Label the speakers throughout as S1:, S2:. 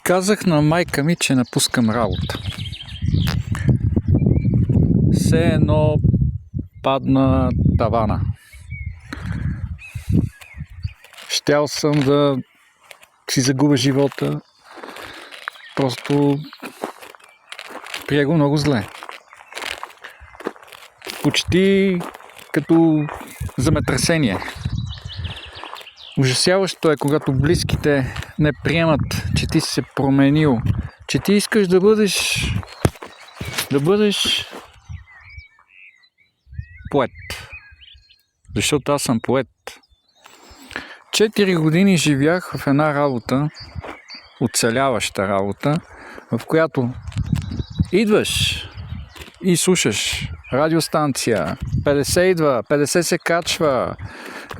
S1: Казах на майка ми, че напускам работа. Все едно падна тавана. Щял съм да си загубя живота. Просто прие го много зле. Почти като земетресение. Ужасяващо е, когато близките не приемат, че ти си се променил, че ти искаш да бъдеш поет. Защото аз съм поет. 4 години живях в една работа, оцеляваща работа, в която идваш и слушаш радиостанция, 50 идва, 50 се качва,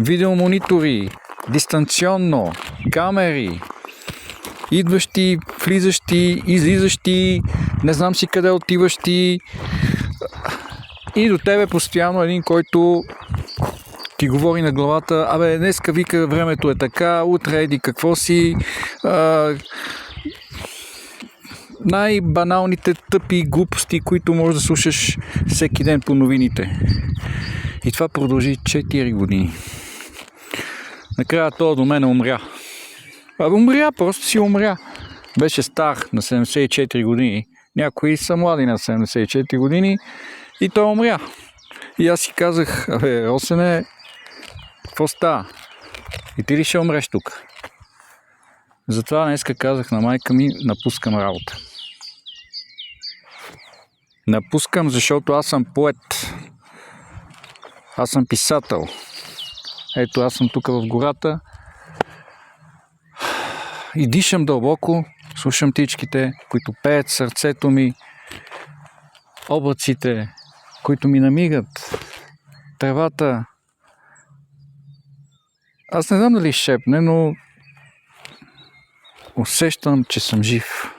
S1: видеомонитори, дистанционно, камери, идващи, влизащи, излизащи, не знам си къде отиващи, и до тебе постоянно един, който ти говори на главата: абе, днеска вика, времето е така, утре еди какво си, най-баналните тъпи глупости, които можеш да слушаш всеки ден по новините. И това продължи 4 години. Накрая той до мен умря. Умря, просто си умря. Беше стар, на 74 години. Някои са млади на 74 години и той умря. И аз си казах: абе, Росене, какво става? И ти ли ще умреш тук? Затова днеска казах на майка ми: напускам работа. Напускам, защото аз съм поет. Аз съм писател. Ето, аз съм тук в гората и дишам дълбоко, слушам птичките, които пеят сърцето ми, облаците, които ми намигат, тревата. Аз не знам дали шепне, но усещам, че съм жив.